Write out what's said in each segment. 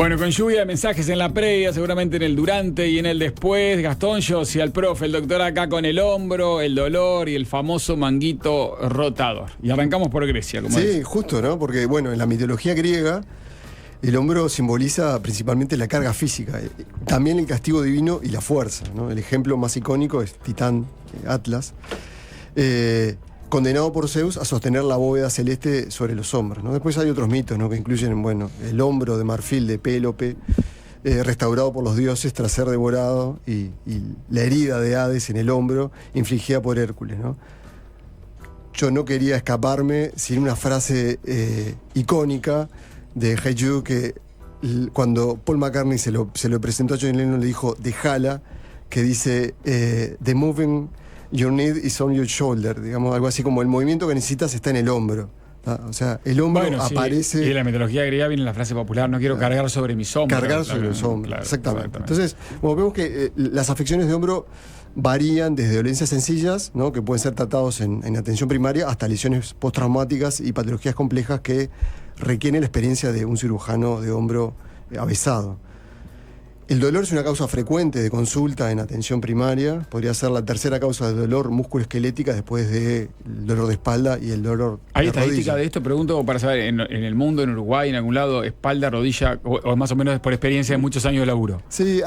Bueno, con lluvia de mensajes en la previa, seguramente en el durante y en el después. Gastón, yo, si al profe, el doctor acá con el hombro, el dolor y el famoso manguito rotador. Y arrancamos por Grecia, como Sí, justo, ¿no? Porque, bueno, en la mitología griega, el hombro simboliza principalmente la carga física, también el castigo divino y la fuerza, ¿no? El ejemplo más icónico es Titán, Atlas, condenado por Zeus a sostener la bóveda celeste sobre los hombros, ¿no? Después hay otros mitos, ¿no? Que incluyen, bueno, el hombro de marfil de Pélope, restaurado por los dioses tras ser devorado, y la herida de Hades en el hombro infligida por Hércules, ¿no? Yo no quería escaparme sin una frase icónica de Hey Jude, que cuando Paul McCartney se lo presentó a John Lennon, le dijo "dejala", que dice "the moving your need is on your shoulder", digamos, algo así como el movimiento que necesitas está en el hombro. O sea, el hombro aparece. Sí. Y en la mitología griega viene la frase popular: no quiero cargar sobre mis hombros. Cargar sobre los hombros, claro, exactamente. Entonces, bueno, vemos que las afecciones de hombro varían desde dolencias sencillas, ¿no? Que pueden ser tratados en atención primaria, hasta lesiones postraumáticas y patologías complejas que requieren la experiencia de un cirujano de hombro avesado. El dolor es una causa frecuente de consulta en atención primaria. Podría ser la tercera causa de dolor musculoesquelética después del dolor de espalda y el dolor ¿Hay de estadística rodilla. de esto? Pregunto para saber, en el mundo, en Uruguay, en algún lado, espalda, rodilla, o más o menos por experiencia de muchos años de laburo. Sí,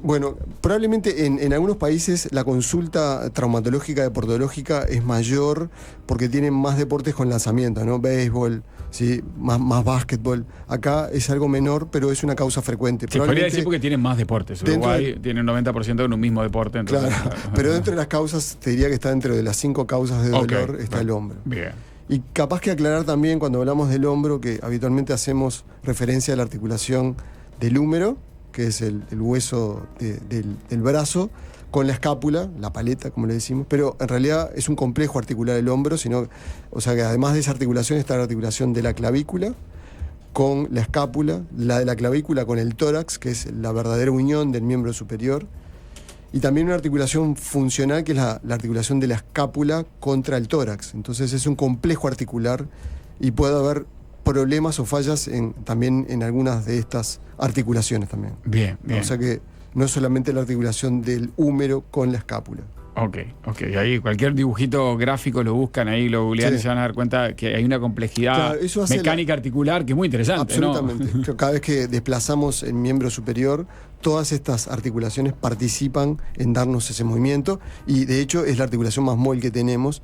bueno, probablemente en algunos países la consulta traumatológica deportológica es mayor porque tienen más deportes con lanzamiento, ¿no? Béisbol, sí, más básquetbol. Acá es algo menor, pero es una causa frecuente. Se podría decir porque tienen más deportes. Uruguay tiene un 90% en un mismo deporte. Entonces, claro, pero dentro de las causas, te diría que está dentro de las 5 causas de dolor, está el hombro. Bien. Y capaz que aclarar también cuando hablamos del hombro que habitualmente hacemos referencia a la articulación del húmero, que es el hueso del brazo, con la escápula, la paleta, como le decimos, pero en realidad es un complejo articular el hombro, o sea que además de esa articulación está la articulación de la clavícula con la escápula, la de la clavícula con el tórax, que es la verdadera unión del miembro superior, y también una articulación funcional, que es la articulación de la escápula contra el tórax. Entonces es un complejo articular y puede haber problemas o fallas también en algunas de estas articulaciones también. Bien. O sea que no es solamente la articulación del húmero con la escápula. Ok. Ahí cualquier dibujito gráfico lo buscan ahí, lo googlean y se van a dar cuenta que hay una complejidad mecánica articular que es muy interesante. Absolutamente. ¿No? Cada vez que desplazamos el miembro superior, todas estas articulaciones participan en darnos ese movimiento, y de hecho es la articulación más móvil que tenemos,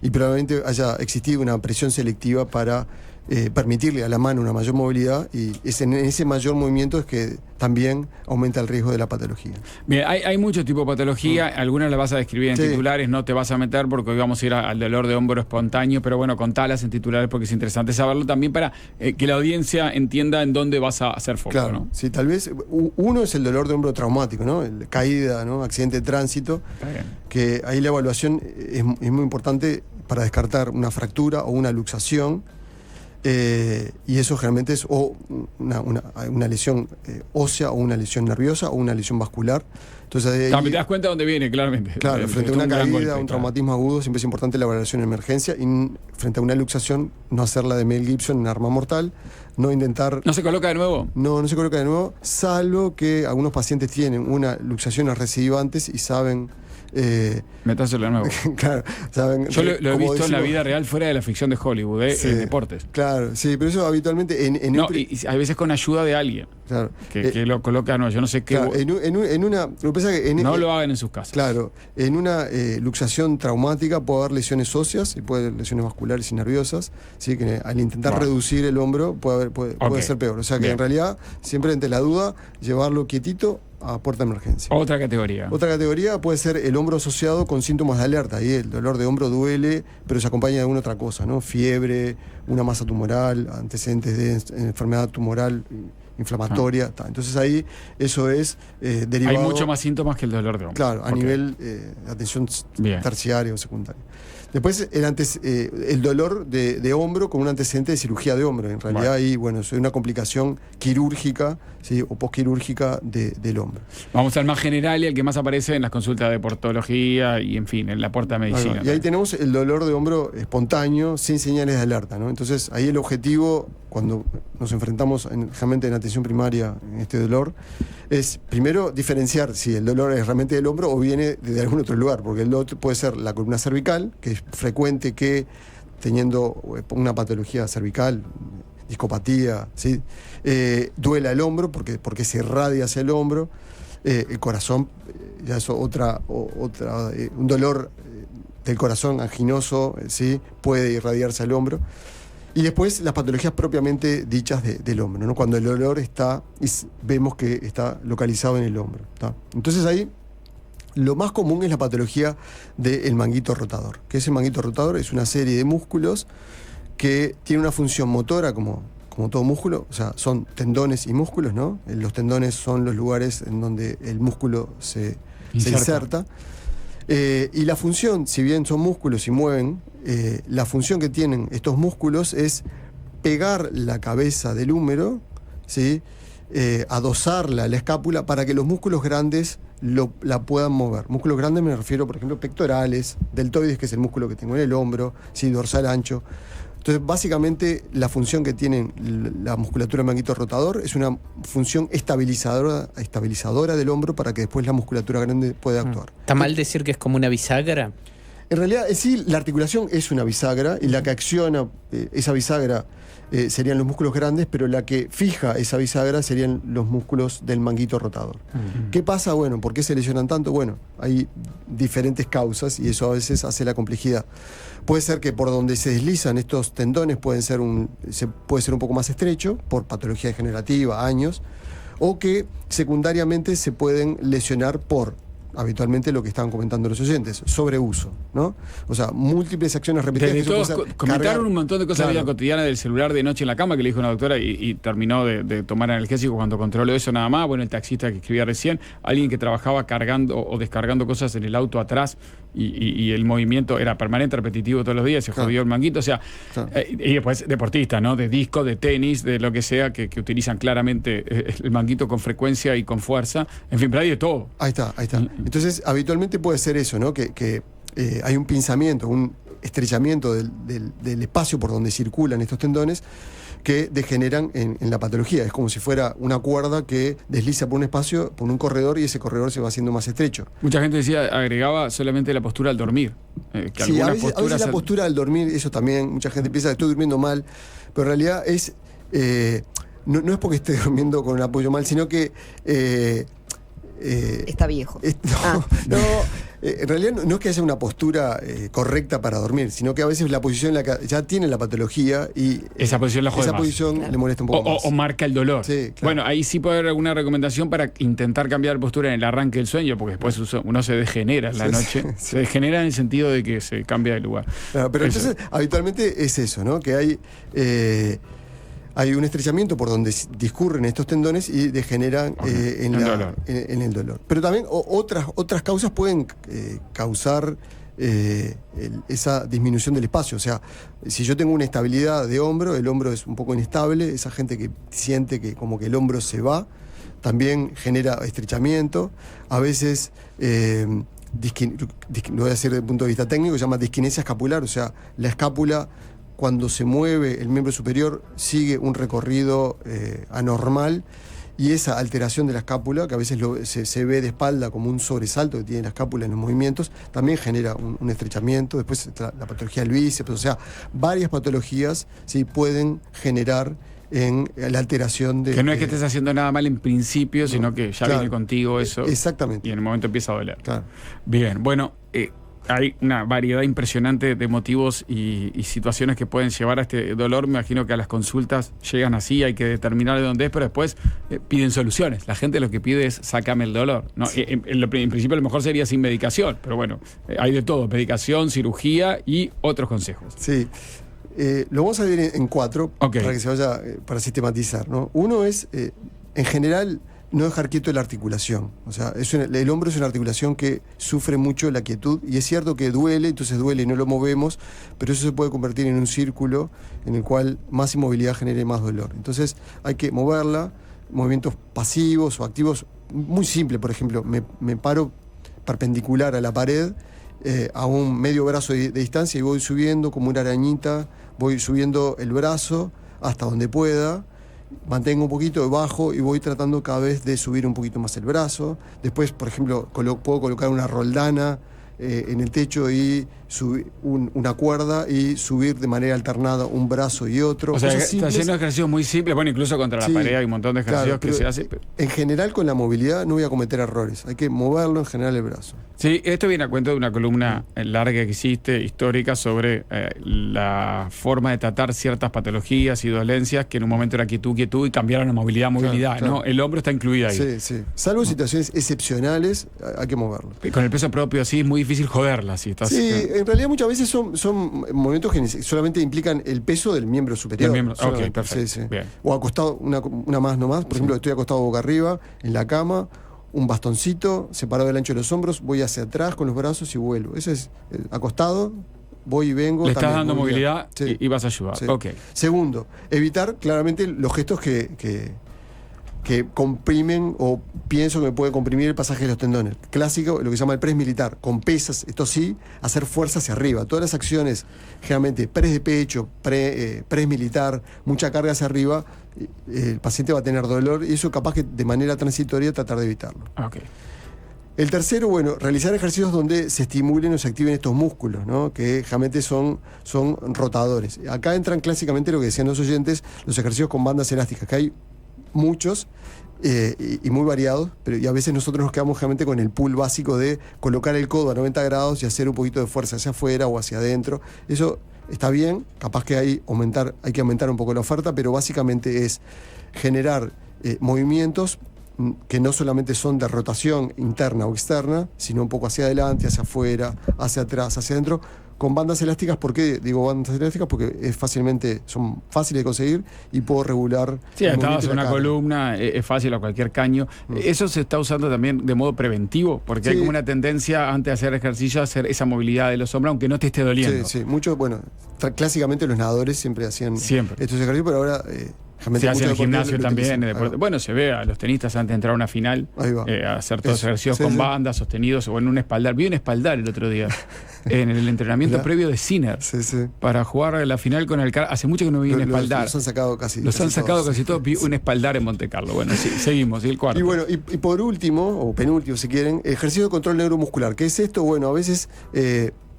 y probablemente haya existido una presión selectiva para permitirle a la mano una mayor movilidad, y es en ese mayor movimiento es que también aumenta el riesgo de la patología. Bien, hay muchos tipos de patología, algunas las vas a describir en titulares, no te vas a meter porque hoy vamos a ir al dolor de hombro espontáneo, pero bueno, contalas en titulares porque es interesante saberlo también para que la audiencia entienda en dónde vas a hacer foco. Claro, ¿no? sí, tal vez uno es el dolor de hombro traumático, ¿no? Caída, ¿no? Accidente de tránsito, que ahí la evaluación es muy importante para descartar una fractura o una luxación. Y eso generalmente es o una lesión ósea, o una lesión nerviosa, o una lesión vascular. Entonces, te das cuenta de dónde viene, claramente. Claro, frente a una caída, un traumatismo agudo, siempre es importante la valoración en emergencia, y frente a una luxación, no hacerla de Mel Gibson en Arma Mortal, no intentar... ¿No se coloca de nuevo? No se coloca de nuevo, salvo que algunos pacientes tienen una luxación recidiva antes y saben... Metárselo de nuevo. Claro, saben. Yo lo he visto en la vida real fuera de la ficción de Hollywood, en deportes. Claro, sí, pero eso habitualmente y a veces con ayuda de alguien. Claro. Que lo coloca, yo no sé qué. Claro, en una. Lo que pasa es que no lo hagan en sus casas. Claro, en una luxación traumática puede haber lesiones óseas y puede haber lesiones vasculares y nerviosas, ¿sí? Que al intentar reducir el hombro puede ser peor. O sea que en realidad, siempre ante la duda, llevarlo quietito a puerta de emergencia. Otra categoría puede ser el hombro asociado con síntomas de alerta. Ahí el dolor de hombro duele, pero se acompaña de alguna otra cosa, ¿no? Fiebre, una masa tumoral, antecedentes de enfermedad tumoral inflamatoria. Entonces ahí eso es derivado. Hay mucho más síntomas que el dolor de hombro. Claro, a nivel de atención terciaria o secundaria. Después el dolor de hombro con un antecedente de cirugía de hombro. En realidad ahí, bueno, es una complicación quirúrgica, ¿sí? O posquirúrgica del hombro. Vamos al más general y el que más aparece en las consultas de portología y, en fin, en la puerta de medicina. Y ahí tenemos el dolor de hombro espontáneo, sin señales de alerta, ¿no? Entonces, ahí el objetivo, cuando nos enfrentamos realmente en atención primaria en este dolor, es primero diferenciar si el dolor es realmente del hombro o viene de algún otro lugar, porque el dolor puede ser la columna cervical, que es frecuente que teniendo una patología cervical, discopatía, ¿sí? Duela el hombro porque se irradia hacia el hombro. El corazón, ya es un dolor del corazón anginoso, ¿sí? Puede irradiarse al hombro. Y después las patologías propiamente dichas del hombro, ¿no? Cuando el dolor vemos que está localizado en el hombro, ¿tá? Entonces ahí lo más común es la patología del manguito rotador. ¿Qué es el manguito rotador? Es una serie de músculos que tiene una función motora como todo músculo, o sea, son tendones y músculos, ¿no? Los tendones son los lugares en donde el músculo se inserta. Y la función, si bien son músculos y mueven, la función que tienen estos músculos es pegar la cabeza del húmero, ¿sí? Adosarla a la escápula para que los músculos grandes la puedan mover. Músculos grandes me refiero, por ejemplo, pectorales, deltoides, que es el músculo que tengo en el hombro, ¿sí? Dorsal ancho. Entonces, básicamente, la función que tiene la musculatura del manguito rotador es una función estabilizadora del hombro para que después la musculatura grande pueda actuar. ¿Está mal decir que es como una bisagra? En realidad, sí, la articulación es una bisagra y la que acciona esa bisagra serían los músculos grandes, pero la que fija esa bisagra serían los músculos del manguito rotador. ¿Qué pasa? Bueno, ¿por qué se lesionan tanto? Bueno, hay diferentes causas y eso a veces hace la complejidad. Puede ser que por donde se deslizan estos tendones puede ser un poco más estrecho, por patología degenerativa, años, o que secundariamente se pueden lesionar por habitualmente lo que estaban comentando los oyentes, sobreuso, ¿no? O sea, múltiples acciones repetidas. Todos comentaron un montón de cosas de la vida cotidiana del celular de noche en la cama que le dijo una doctora y terminó de tomar analgésico cuando controló eso nada más. Bueno, el taxista que escribía recién, alguien que trabajaba cargando o descargando cosas en el auto atrás y el movimiento era permanente, repetitivo todos los días, se jodió el manguito, o sea, y después deportistas, ¿no? De disco, de tenis, de lo que sea, que utilizan claramente el manguito con frecuencia y con fuerza, en fin, pero hay de todo. Ahí está. Entonces, habitualmente puede ser eso, ¿no? Que hay un pinzamiento, un estrechamiento del espacio por donde circulan estos tendones que degeneran en la patología. Es como si fuera una cuerda que desliza por un espacio, por un corredor, y ese corredor se va haciendo más estrecho. Mucha gente agregaba solamente la postura al dormir. Sí, a veces la postura al dormir, eso también, mucha gente piensa que estoy durmiendo mal, pero en realidad es no es porque esté durmiendo con un apoyo mal, sino que está viejo. En realidad no es que haya una postura correcta para dormir, sino que a veces la posición en la que ya tiene la patología y esa posición la jode esa más. posición le molesta un poco más. O marca el dolor. Sí, claro. Bueno, ahí sí puede haber alguna recomendación para intentar cambiar postura en el arranque del sueño, porque después uno se degenera en la noche. Sí. Se degenera en el sentido de que se cambia de lugar. Claro, pero entonces, habitualmente es eso, ¿no? Que hay un estrechamiento por donde discurren estos tendones y degeneran en el dolor. Pero también otras causas pueden causar esa disminución del espacio. O sea, si yo tengo una estabilidad de hombro, el hombro es un poco inestable, esa gente que siente que como que el hombro se va, también genera estrechamiento. A veces, lo voy a decir desde el punto de vista técnico, se llama disquinesia escapular, o sea, la escápula, cuando se mueve el miembro superior, sigue un recorrido anormal, y esa alteración de la escápula, que a veces se ve de espalda como un sobresalto que tiene la escápula en los movimientos, también genera un estrechamiento. Después está la patología del bíceps, o sea, varias patologías sí pueden generar en la alteración de... Que no es que estés haciendo nada mal en principio, sino que ya viene contigo eso. Exactamente. Y en el momento empieza a doler. Claro. Bien, bueno... hay una variedad impresionante de motivos y situaciones que pueden llevar a este dolor. Me imagino que a las consultas llegan así, hay que determinar de dónde es, pero después piden soluciones. La gente lo que pide es sácame el dolor, ¿no? Sí. En principio lo mejor sería sin medicación, pero bueno, hay de todo, medicación, cirugía y otros consejos. Sí, lo vamos a dividir en 4 para que se vaya, para sistematizar, ¿no? Uno es, en general, no dejar quieto la articulación. O sea, el hombro es una articulación que sufre mucho la quietud, y es cierto que duele, entonces duele y no lo movemos, pero eso se puede convertir en un círculo en el cual más inmovilidad genere más dolor. Entonces hay que moverla, movimientos pasivos o activos, muy simple. Por ejemplo, me paro perpendicular a la pared, a un medio brazo de distancia, y voy subiendo como una arañita, voy subiendo el brazo hasta donde pueda, mantengo un poquito, bajo y voy tratando cada vez de subir un poquito más el brazo. Después, por ejemplo, puedo colocar una roldana en el techo y subir una cuerda y subir de manera alternada un brazo y otro. O sea, está haciendo ejercicios muy simples. Bueno, incluso contra la pared hay un montón de ejercicios que se hacen. En general, con la movilidad no voy a cometer errores. Hay que moverlo en general el brazo. Sí, esto viene a cuento de una columna larga que hiciste, histórica, sobre la forma de tratar ciertas patologías y dolencias que en un momento era quietud, y cambiaron a movilidad, claro. ¿no? El hombro está incluido ahí. Sí, sí. Salvo situaciones excepcionales, hay que moverlo. Con el peso propio así es muy difícil joderla. Si estás, sí, en realidad muchas veces son movimientos que solamente implican el peso del miembro superior. Ok, perfecto. Sí, sí. Bien. O acostado, una más nomás. Por ejemplo, estoy acostado boca arriba, en la cama, un bastoncito separado del ancho de los hombros, voy hacia atrás con los brazos y vuelvo. Eso es acostado, voy y vengo. Le estás dando movilidad y vas a ayudar. Sí. Okay. Segundo, evitar claramente los gestos que comprimen o pienso que me puede comprimir el pasaje de los tendones. Clásico, lo que se llama el press militar, con pesas, esto sí, hacer fuerza hacia arriba. Todas las acciones, generalmente press de pecho, press militar, mucha carga hacia arriba, el paciente va a tener dolor, y eso capaz que de manera transitoria tratar de evitarlo. Okay. El tercero, bueno, realizar ejercicios donde se estimulen o se activen estos músculos, ¿no? Que generalmente son rotadores. Acá entran clásicamente lo que decían los oyentes, los ejercicios con bandas elásticas, que hay muchos y muy variados, y a veces nosotros nos quedamos realmente con el pull básico de colocar el codo a 90 grados y hacer un poquito de fuerza hacia afuera o hacia adentro. Eso está bien, capaz que hay que aumentar un poco la oferta, pero básicamente es generar movimientos que no solamente son de rotación interna o externa, sino un poco hacia adelante, hacia afuera, hacia atrás, hacia adentro, con bandas elásticas. ¿Por qué digo bandas elásticas? Porque son fáciles de conseguir y puedo regular. Sí, estabas en una columna, es fácil a cualquier caño. Eso se está usando también de modo preventivo, porque hay como una tendencia antes de hacer ejercicio a hacer esa movilidad de los hombros, aunque no te esté doliendo. Sí, muchos, clásicamente los nadadores siempre hacían estos ejercicios, pero ahora se hace en el gimnasio también. Bueno, se ve a los tenistas antes de entrar a una final hacer todos los ejercicios con bandas sostenidos o en un espaldar. Vi un espaldar el otro día en el entrenamiento previo de Sinner para jugar la final con el Hace mucho que no vi un espaldar. Los han sacado casi todos. Vi un espaldar en Monte Carlo. Bueno, sí, seguimos. Y el cuarto. Y bueno, y por último, o penúltimo si quieren, ejercicio de control neuromuscular. ¿Qué es esto? Bueno, a veces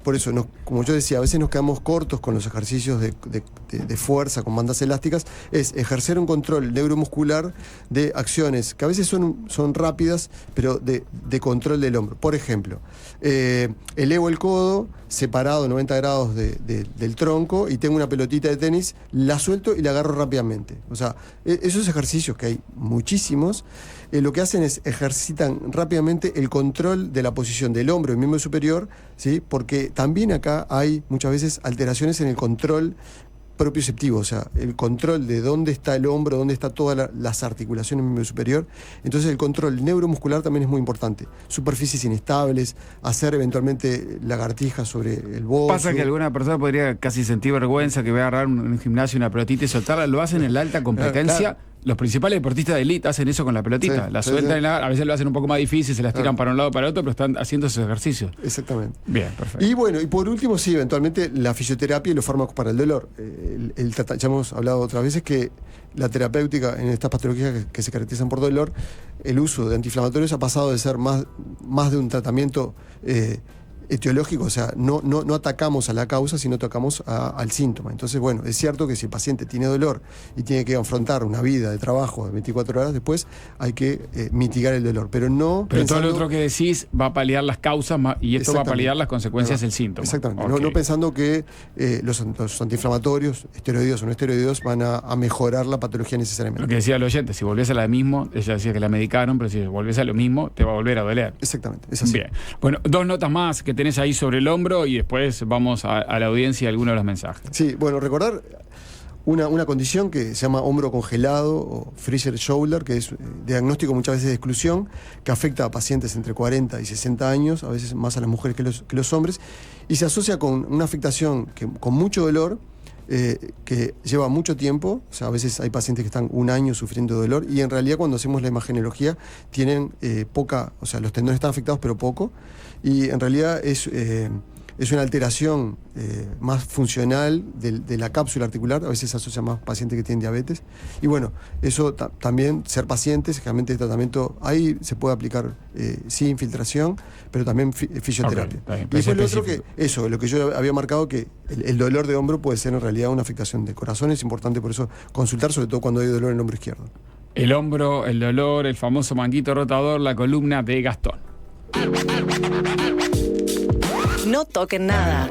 por eso, como yo decía, a veces nos quedamos cortos con los ejercicios de fuerza con bandas elásticas. Es ejercer un control neuromuscular de acciones que a veces son rápidas, pero de control del hombro. Por ejemplo, elevo el codo separado 90 grados del tronco y tengo una pelotita de tenis, la suelto y la agarro rápidamente. O sea, esos ejercicios, que hay muchísimos, lo que hacen es ejercitan rápidamente el control de la posición del hombro y miembro superior, ¿sí? Porque también acá hay muchas veces alteraciones en el control propioceptivo, o sea, el control de dónde está el hombro, dónde está todas las articulaciones del miembro superior. Entonces el control neuromuscular también es muy importante. Superficies inestables, hacer eventualmente lagartijas sobre el bozo. Pasa que alguna persona podría casi sentir vergüenza que va a agarrar un gimnasio una pelotita y soltarla. Lo hacen en la alta competencia. Claro. Los principales deportistas de élite hacen eso con la pelotita. La sueltan, a veces lo hacen un poco más difícil, se las tiran para un lado o para otro, pero están haciendo esos ejercicios. Exactamente. Bien, perfecto. Y bueno, y por último, sí, eventualmente la fisioterapia y los fármacos para el dolor. Ya hemos hablado otras veces que la terapéutica en estas patologías que se caracterizan por dolor, el uso de antiinflamatorios ha pasado de ser más de un tratamiento etiológico, o sea, no atacamos a la causa, sino atacamos al síntoma. Entonces, bueno, es cierto que si el paciente tiene dolor y tiene que afrontar una vida de trabajo de 24 horas después, hay que mitigar el dolor, pero no... Pero todo lo otro que decís va a paliar las causas y esto va a paliar las consecuencias del síntoma. Exactamente, okay. No pensando que los antiinflamatorios, esteroideos o no esteroideos, van a mejorar la patología necesariamente. Lo que decía el oyente, si volvés a lo mismo, ella decía que la medicaron, pero si volvés a lo mismo, te va a volver a doler. Exactamente, es así. Bien. Bueno, 2 notas más que tenés ahí sobre el hombro y después vamos a la audiencia y algunos de los mensajes. Sí, bueno, recordar una condición que se llama hombro congelado o freezer shoulder, que es diagnóstico muchas veces de exclusión, que afecta a pacientes entre 40 y 60 años, a veces más a las mujeres que los hombres, y se asocia con una afectación con mucho dolor, que lleva mucho tiempo. O sea, a veces hay pacientes que están un año sufriendo dolor, y en realidad cuando hacemos la imagenología tienen poca, o sea, los tendones están afectados pero poco, y en realidad es una alteración más funcional de la cápsula articular. A veces se asocia más pacientes que tienen diabetes. Y bueno, eso también, ser pacientes, generalmente el tratamiento ahí se puede aplicar sí infiltración, pero también fisioterapia. Okay, y después lo otro que, eso, lo que yo había marcado, que el dolor de hombro puede ser en realidad una afectación del corazón. Es importante por eso consultar, sobre todo cuando hay dolor en el hombro izquierdo. El hombro, el dolor, el famoso manguito rotador, la columna de Gastón. No toquen nada.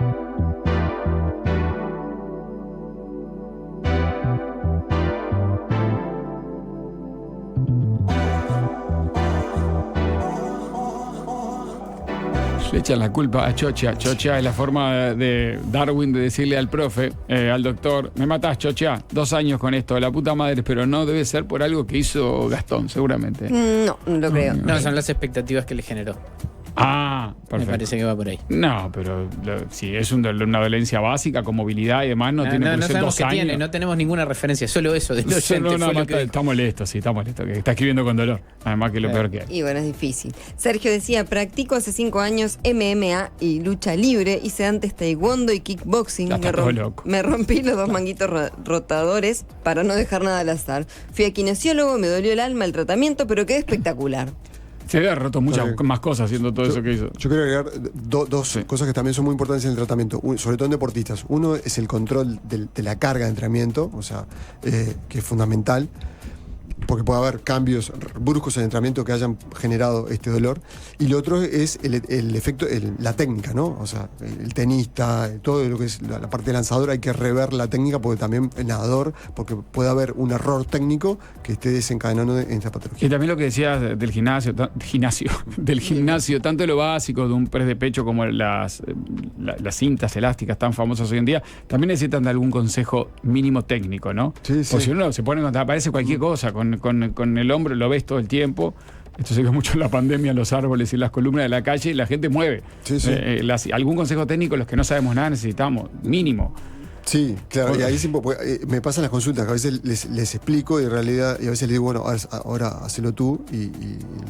Le echan la culpa a Chocha. Chocha es la forma de Darwin de decirle al profe, al doctor: me matás, Chocha, 2 años con esto, la puta madre, pero no debe ser por algo que hizo Gastón, seguramente. No, no lo creo. No, son las expectativas que le generó. Ah, perfecto. Me parece que va por ahí. No, pero si es una dolencia básica con movilidad y demás, no tiene por ser 2 qué años. tiene, no tenemos ninguna referencia, solo eso del oyente Solo fue lo que está molesto, sí, está molesto, que está escribiendo con dolor. Además que es lo peor que hay. Y bueno, es difícil. Sergio decía: practico hace 5 años MMA y lucha libre. Hice antes taekwondo y kickboxing. Ya está todo loco. Me rompí los 2 manguitos rotadores para no dejar nada al azar. Fui a kinesiólogo, me dolió el alma el tratamiento, pero quedé espectacular. Se había roto muchas más cosas haciendo todo eso que hizo. Yo quiero agregar dos cosas que también son muy importantes en el tratamiento, sobre todo en deportistas. Uno es el control de la carga de entrenamiento, o sea, que es fundamental, porque puede haber cambios bruscos en el entrenamiento que hayan generado este dolor. Y lo otro es el efecto, la técnica, ¿no? O sea, el tenista, todo lo que es la parte de lanzador, hay que rever la técnica, porque también el nadador, porque puede haber un error técnico que esté desencadenando en esta patología. Y también lo que decías del gimnasio, tanto lo básico de un press de pecho como las cintas elásticas tan famosas hoy en día, también necesitan de algún consejo mínimo técnico, ¿no? Sí, sí. O si uno se pone, cuando aparece cualquier cosa, con el hombro lo ves todo el tiempo. Esto se ve mucho en la pandemia, los árboles y las columnas de la calle, y la gente mueve. Sí, sí. Algún consejo técnico, los que no sabemos nada necesitamos, mínimo. Sí, claro, y ahí me pasan las consultas, que a veces les explico y en realidad, y a veces les digo, bueno, ahora hacelo tú, y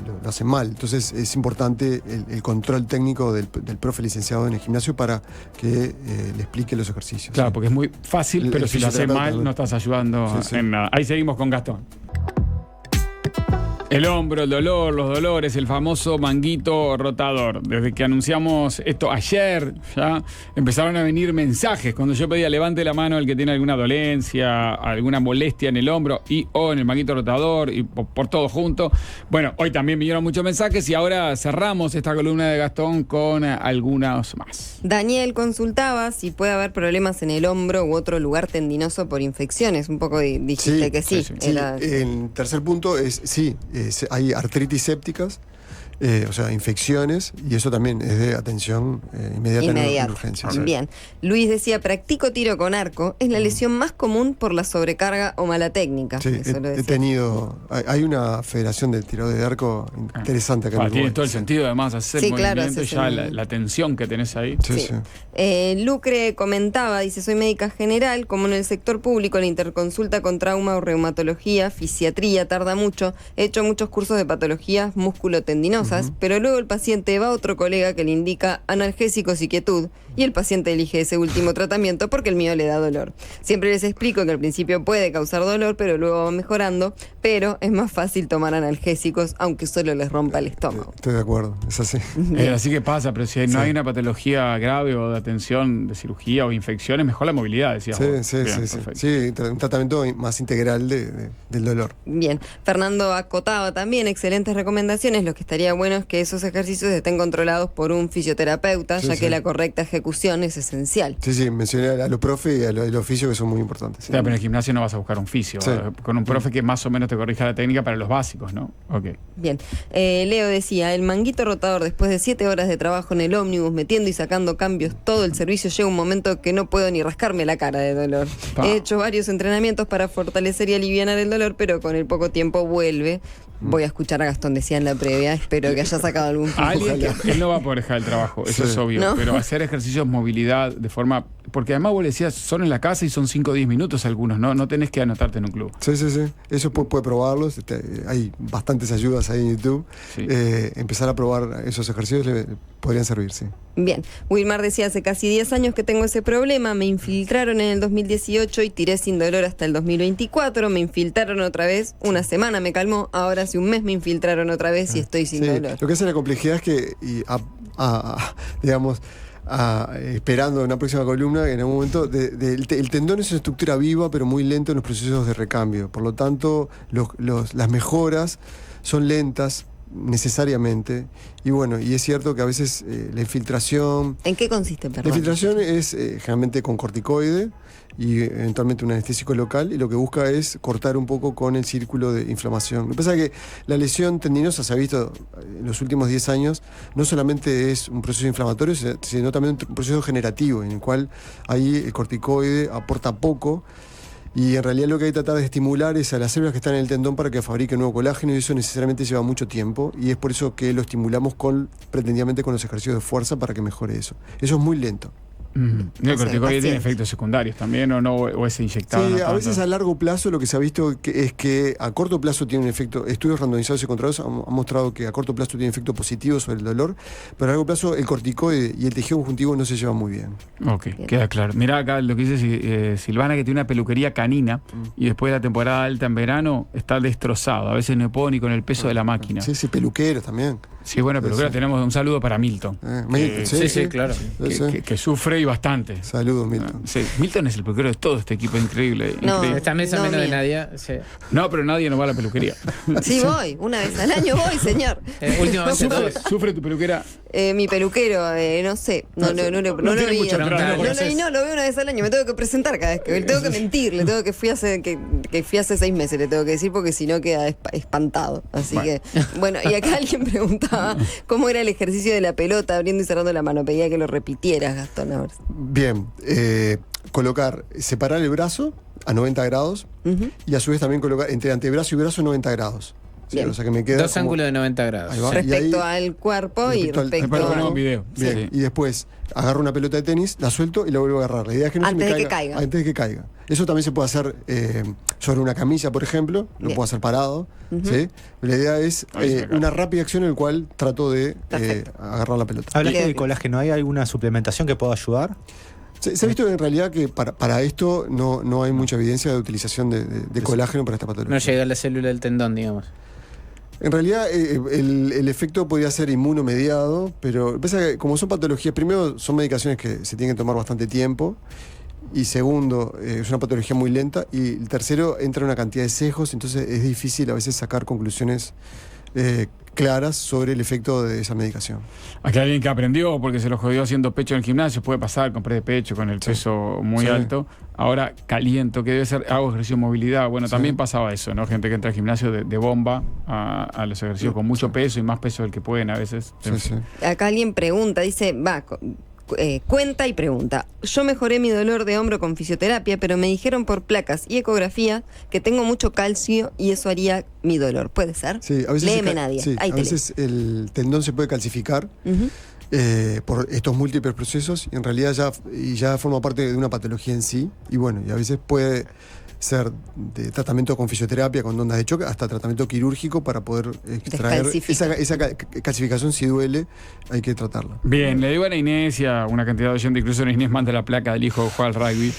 lo hacen mal. Entonces es importante el control técnico del profe licenciado en el gimnasio para que le explique los ejercicios. Claro, ¿sí? porque es muy fácil, pero si lo haces mal no estás ayudando Sí. en nada. Ahí seguimos con Gastón. El hombro, el dolor, los dolores, el famoso manguito rotador. Desde que anunciamos esto ayer, ya empezaron a venir mensajes. Cuando yo pedía levante la mano el que tiene alguna dolencia, alguna molestia en el hombro o en el manguito rotador, y por todo junto. Bueno, hoy también vinieron muchos mensajes y ahora cerramos esta columna de Gastón con algunos más. Daniel consultaba si puede haber problemas en el hombro u otro lugar tendinoso por infecciones. Un poco dijiste que sí. Sí. Era... Sí, el tercer punto es, sí, hay artritis sépticas, o sea, infecciones, y eso también es de atención inmediata en urgencias. Bien. Luis decía: practico tiro con arco. Es la lesión más común por la sobrecarga o mala técnica. Sí, Eso lo he decía. tenido. Hay una federación del tiro de arco interesante acá en Uruguay. Tiene todo el sentido, además, hacer Sí, claro, movimiento, haces ya el- la tensión que tenés ahí. Sí, Sí. sí. Lucre comentaba, dice: soy médica general, como en el sector público la interconsulta con trauma o reumatología, fisiatría tarda mucho, he hecho muchos cursos de patologías músculo-tendinosas, pero luego el paciente va a otro colega que le indica analgésicos y quietud, y el paciente elige ese último tratamiento porque el mío le da dolor. Siempre les explico que al principio puede causar dolor, pero luego va mejorando, pero es más fácil tomar analgésicos aunque solo les rompa el estómago. Estoy de acuerdo, es así. Así que pasa, pero si no hay una patología grave o de atención de cirugía o infecciones, mejor la movilidad, decías Sí, vos. sí, Bien, sí, perfecto. sí. Sí, un tratamiento más integral del dolor. Bien, Fernando acotaba también excelentes recomendaciones. Lo que estaría bueno bueno es que esos ejercicios estén controlados por un fisioterapeuta, Sí, ya sí. que la correcta ejecución es esencial. Sí, mencioné a los profe y al oficio que son muy importantes. sí. Pero en el gimnasio no vas a buscar un fisio, Sí. con un profe que más o menos te corrija la técnica para los básicos, ¿no? Ok. Bien, Leo decía, el manguito rotador después de 7 horas de trabajo en el ómnibus, metiendo y sacando cambios, todo el servicio, llega un momento que no puedo ni rascarme la cara de dolor. Pa. He hecho varios entrenamientos para fortalecer y aliviar el dolor, pero con el poco tiempo vuelve. Voy a escuchar a Gastón, decía en la previa, espero que haya sacado algún Alguien que él no va a poder dejar el trabajo, eso Sí. es obvio, No. pero hacer ejercicios movilidad de forma, porque además vos le decías, son en la casa y son 5 o 10 minutos algunos, no tenés que anotarte en un club. Sí. Eso puede probarlos. Hay bastantes ayudas ahí en YouTube. Sí. Empezar a probar esos ejercicios le podrían servir, sí. Bien, Wilmar decía, hace casi 10 años que tengo ese problema, me infiltraron en el 2018 y tiré sin dolor hasta el 2024, me infiltraron otra vez, una semana me calmó, ahora hace un mes me infiltraron otra vez y estoy sin Sí, dolor. lo que hace la complejidad es que, digamos, esperando una próxima columna, en algún momento, el tendón es una estructura viva, pero muy lento en los procesos de recambio. Por lo tanto, las mejoras son lentas necesariamente. Y bueno, y es cierto que a veces la infiltración... ¿En qué consiste, La perdón? infiltración es generalmente con corticoide y eventualmente un anestésico local, y lo que busca es cortar un poco con el círculo de inflamación. Lo que pasa es que la lesión tendinosa se ha visto en los últimos 10 años, no solamente es un proceso inflamatorio, sino también un proceso generativo, en el cual ahí el corticoide aporta poco. Y en realidad lo que hay que tratar de estimular es a las células que están en el tendón para que fabriquen nuevo colágeno, y eso necesariamente lleva mucho tiempo, y es por eso que lo estimulamos pretendidamente con los ejercicios de fuerza para que mejore eso. Eso es muy lento. El corticoide paciente. tiene efectos secundarios también, o no, o es inyectado. Sí, no a tanto. veces a largo plazo lo que se ha visto es que a corto plazo tiene un efecto, estudios randomizados y controlados han mostrado que a corto plazo tiene efecto positivo sobre el dolor, pero a largo plazo el corticoide y el tejido conjuntivo no se llevan muy bien. Ok, queda claro. Mirá acá lo que dice Silvana, que tiene una peluquería canina y después de la temporada alta en verano está destrozado. A veces no puedo ni con el peso de la máquina. Sí, peluqueros también. Sí, bueno, pero Sí. claro, tenemos un saludo para Milton. Milton, Sí, claro. Que sufre y bastante. Saludos, Milton. Sí, Milton es el peluquero de todo este equipo, increíble. No. increíble. Esta mesa No, menos de mía. Nadia. Sí. No, pero nadie nos va a la peluquería. Sí, voy, una vez al año voy, señor. Últimamente ¿Sufre, dos. sufre tu peluquera? Mi peluquero, no sé, no tiene lo mucho vi. entrada, No, lo veo una vez al año, me tengo que presentar cada vez que le tengo que mentir, le tengo que fui hace 6 meses, le tengo que decir, porque si no queda espantado. Así Bueno. que, bueno, y acá alguien preguntaba cómo era el ejercicio de la pelota abriendo y cerrando la mano. Pedía que lo repitieras, Gastón. A ver. Bien, separar el brazo a 90 grados y a su vez también colocar entre antebrazo y brazo 90 grados. Sí, Bien. o sea que me queda Dos como- ángulos de 90 grados. Ahí va. Respecto ahí- al cuerpo y respecto al- respecto Después lo a... ponemos en video. Bien, Sí. y después agarro una pelota de tenis, la suelto y la vuelvo a agarrar. La idea es que no Antes se me de que caiga. Antes de que caiga. Eso también se puede hacer sobre una camilla, por ejemplo. Lo Bien. puedo hacer parado. ¿Sí? La idea es Ahí se me cae. una rápida acción en la cual trato de Perfecto. agarrar la pelota. Hablaste Bien. del colágeno, ¿hay alguna suplementación que pueda ayudar? Se ha visto que en realidad que para esto no hay mucha evidencia de utilización de colágeno para esta patología. No llega a la célula del tendón, digamos. En realidad el efecto podría ser inmunomediado, pero lo que pasa es que como son patologías, primero son medicaciones que se tienen que tomar bastante tiempo, y segundo, es una patología muy lenta, y el tercero, entra una cantidad de sesgos, entonces es difícil a veces sacar conclusiones claras sobre el efecto de esa medicación. Aquí hay alguien que aprendió porque se lo jodió haciendo pecho en el gimnasio, puede pasar con press de pecho, con el peso muy Sí. alto. Ahora caliento, que debe ser, hago ejercicio de movilidad. Bueno, Sí. también pasaba eso, ¿no? Gente que entra al gimnasio de bomba a los ejercicios con mucho peso y más peso del que pueden a veces. Sí, sí. Acá alguien pregunta, dice, cuenta y pregunta. Yo mejoré mi dolor de hombro con fisioterapia, pero me dijeron por placas y ecografía que tengo mucho calcio y eso haría mi dolor. ¿Puede ser? Sí, a veces, Léeme, Nadia. sí, Ahí a te veces el tendón se puede calcificar Ujú. por estos múltiples procesos, y en realidad ya forma parte de una patología en sí, y bueno, y a veces puede ser de tratamiento con fisioterapia, con ondas de choque, hasta tratamiento quirúrgico para poder extraer Descalcificar. esa calcificación. Si duele, hay que tratarla. Bien, le digo a la Inés y a una cantidad de oyentes, incluso Inés manda la placa del hijo que juega al rugby.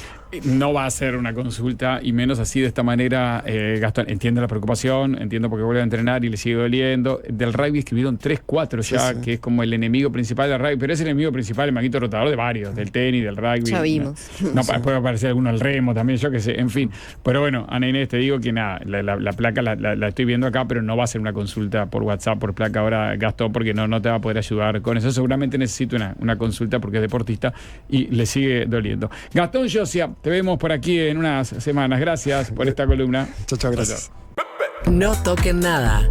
No va a ser una consulta, y menos así de esta manera. Gastón, entiendo la preocupación, entiendo porque vuelve a entrenar y le sigue doliendo. Del rugby escribieron 3-4 ya, que es como el enemigo principal del rugby, pero es el enemigo principal, el manguito rotador de varios, del tenis, del rugby. Ya vimos. No, puede aparecer alguno al remo también, yo qué sé, en fin. Pero bueno, Ana Inés, te digo que nada, la placa la estoy viendo acá, pero no va a ser una consulta por WhatsApp, por placa ahora, Gastón, porque no te va a poder ayudar con eso. Seguramente necesito una consulta porque es deportista y le sigue doliendo. Gastón Josia, te vemos por aquí en unas semanas. Gracias por esta columna. Chao, gracias. No toquen nada.